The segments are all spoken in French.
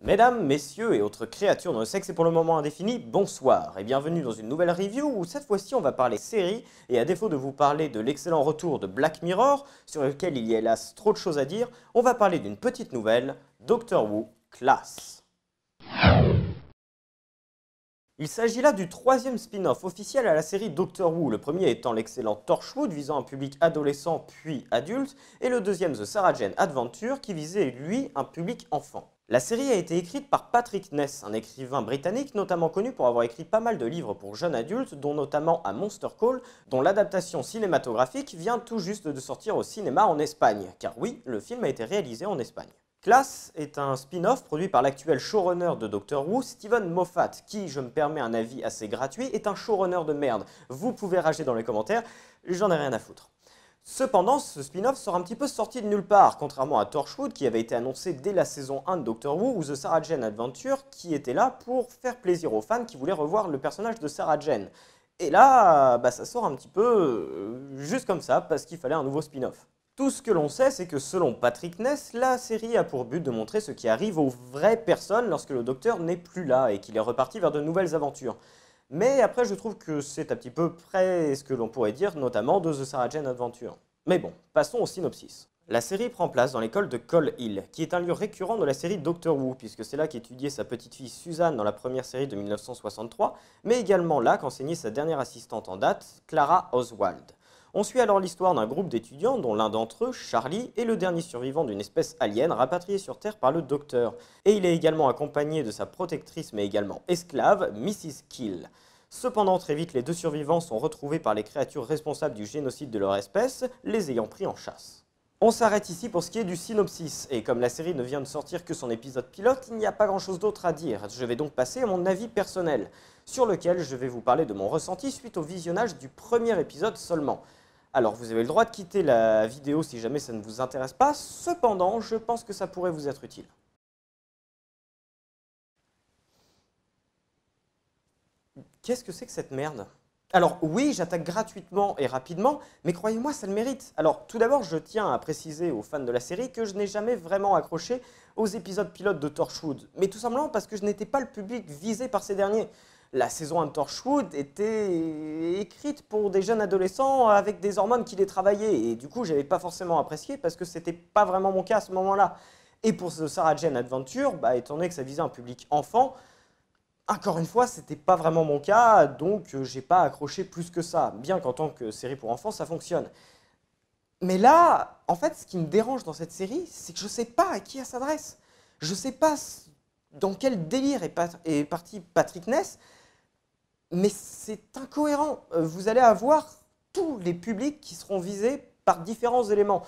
Mesdames, messieurs et autres créatures dont le sexe est pour le moment indéfini, bonsoir et bienvenue dans une nouvelle review où cette fois-ci on va parler série et à défaut de vous parler de l'excellent retour de Black Mirror, sur lequel il y a hélas trop de choses à dire, on va parler d'une petite nouvelle, Doctor Who Class. Il s'agit là du troisième spin-off officiel à la série Doctor Who, le premier étant l'excellent Torchwood visant un public adolescent puis adulte, et le deuxième The Sarah Jane Adventure qui visait lui un public enfant. La série a été écrite par Patrick Ness, un écrivain britannique notamment connu pour avoir écrit pas mal de livres pour jeunes adultes, dont notamment A Monster Call, dont l'adaptation cinématographique vient tout juste de sortir au cinéma en Espagne, car oui, le film a été réalisé en Espagne. Class est un spin-off produit par l'actuel showrunner de Doctor Who, Steven Moffat, qui, je me permets un avis assez gratuit, est un showrunner de merde. Vous pouvez rager dans les commentaires, j'en ai rien à foutre. Cependant, ce spin-off sort un petit peu sorti de nulle part, contrairement à Torchwood qui avait été annoncé dès la saison 1 de Doctor Who ou The Sarah Jane Adventure qui était là pour faire plaisir aux fans qui voulaient revoir le personnage de Sarah Jane. Et là, ça sort un petit peu juste comme ça parce qu'il fallait un nouveau spin-off. Tout ce que l'on sait, c'est que selon Patrick Ness, la série a pour but de montrer ce qui arrive aux vraies personnes lorsque le docteur n'est plus là et qu'il est reparti vers de nouvelles aventures. Mais après, je trouve que c'est un petit peu près ce que l'on pourrait dire, notamment de The Sarah Jane Adventure. Mais bon, passons au synopsis. La série prend place dans l'école de Coal Hill, qui est un lieu récurrent de la série Doctor Who, puisque c'est là qu'étudiait sa petite fille Suzanne dans la première série de 1963, mais également là qu'enseignait sa dernière assistante en date, Clara Oswald. On suit alors l'histoire d'un groupe d'étudiants dont l'un d'entre eux, Charlie, est le dernier survivant d'une espèce alien rapatriée sur Terre par le Docteur. Et il est également accompagné de sa protectrice mais également esclave, Mrs. Kill. Cependant, très vite, les deux survivants sont retrouvés par les créatures responsables du génocide de leur espèce, les ayant pris en chasse. On s'arrête ici pour ce qui est du synopsis, et comme la série ne vient de sortir que son épisode pilote, il n'y a pas grand chose d'autre à dire. Je vais donc passer à mon avis personnel, sur lequel je vais vous parler de mon ressenti suite au visionnage du premier épisode seulement. Alors vous avez le droit de quitter la vidéo si jamais ça ne vous intéresse pas, cependant je pense que ça pourrait vous être utile. Qu'est-ce que c'est que cette merde? Alors oui, j'attaque gratuitement et rapidement, mais croyez-moi, ça le mérite. Alors tout d'abord, je tiens à préciser aux fans de la série que je n'ai jamais vraiment accroché aux épisodes pilotes de Torchwood, mais tout simplement parce que je n'étais pas le public visé par ces derniers. La saison 1 de Torchwood était écrite pour des jeunes adolescents avec des hormones qui les travaillaient, et du coup, j'avais pas forcément apprécié parce que c'était pas vraiment mon cas à ce moment-là. Et pour ce Sarah Jane Adventure, étant donné que ça visait un public enfant, encore une fois, c'était pas vraiment mon cas, donc j'ai pas accroché plus que ça, bien qu'en tant que série pour enfants, ça fonctionne. Mais là, en fait, ce qui me dérange dans cette série, c'est que je sais pas à qui elle s'adresse. Je sais pas dans quel délire est parti Patrick Ness, mais c'est incohérent. Vous allez avoir tous les publics qui seront visés par différents éléments.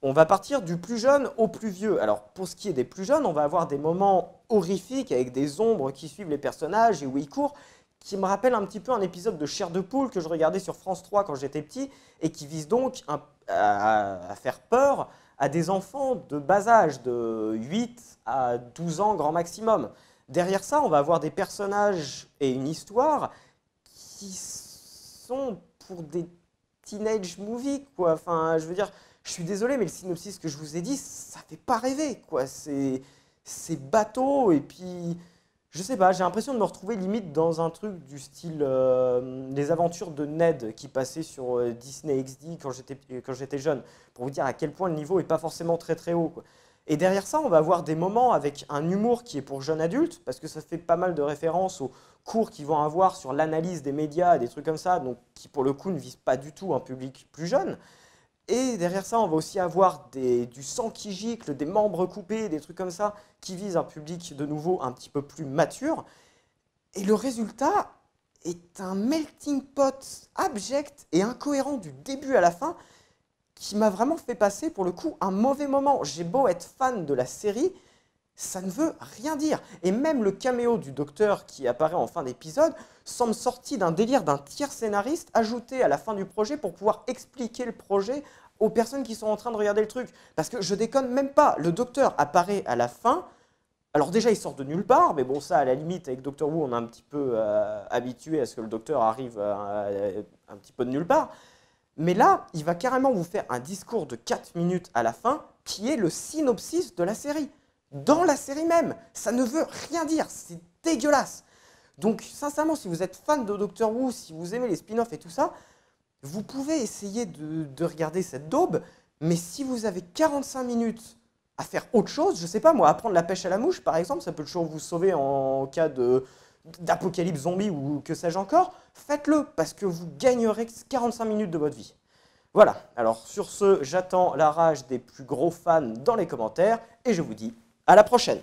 On va partir du plus jeune au plus vieux. Alors, pour ce qui est des plus jeunes, on va avoir des moments horrifiques avec des ombres qui suivent les personnages et où ils courent, qui me rappellent un petit peu un épisode de Chair de poule que je regardais sur France 3 quand j'étais petit et qui vise donc à faire peur à des enfants de bas âge, de 8 à 12 ans grand maximum. Derrière ça, on va avoir des personnages et une histoire qui sont pour des teenage movies, quoi. Enfin, je veux dire, je suis désolé, mais le synopsis que je vous ai dit, ça fait pas rêver, quoi. C'est bateau, et puis, je sais pas, j'ai l'impression de me retrouver limite dans un truc du style les aventures de Ned qui passaient sur Disney XD quand j'étais jeune, pour vous dire à quel point le niveau est pas forcément très très haut, quoi. Et derrière ça, on va avoir des moments avec un humour qui est pour jeunes adultes, parce que ça fait pas mal de références aux cours qu'ils vont avoir sur l'analyse des médias, des trucs comme ça, donc qui pour le coup ne visent pas du tout un public plus jeune. Et derrière ça, on va aussi avoir du sang qui gicle, des membres coupés, des trucs comme ça, qui visent un public de nouveau un petit peu plus mature. Et le résultat est un melting pot abject et incohérent du début à la fin, qui m'a vraiment fait passer pour le coup un mauvais moment. J'ai beau être fan de la série, ça ne veut rien dire. Et même le caméo du docteur qui apparaît en fin d'épisode semble sorti d'un délire d'un tiers scénariste ajouté à la fin du projet pour pouvoir expliquer le projet aux personnes qui sont en train de regarder le truc. Parce que je déconne même pas, le docteur apparaît à la fin. Alors déjà il sort de nulle part, mais bon ça à la limite avec Doctor Who on est un petit peu habitué à ce que le docteur arrive un petit peu de nulle part. Mais là, il va carrément vous faire un discours de 4 minutes à la fin, qui est le synopsis de la série. dans la série même. Ça ne veut rien dire, c'est dégueulasse. Donc sincèrement, si vous êtes fan de Doctor Who, si vous aimez les spin-offs et tout ça, vous pouvez essayer de regarder cette daube, mais si vous avez 45 minutes à faire autre chose, je sais pas moi, apprendre la pêche à la mouche par exemple, ça peut toujours vous sauver en cas d'apocalypse zombie ou que sais-je encore, faites-le parce que vous gagnerez 45 minutes de votre vie. Voilà, alors sur ce, j'attends la rage des plus gros fans dans les commentaires et je vous dis à la prochaine.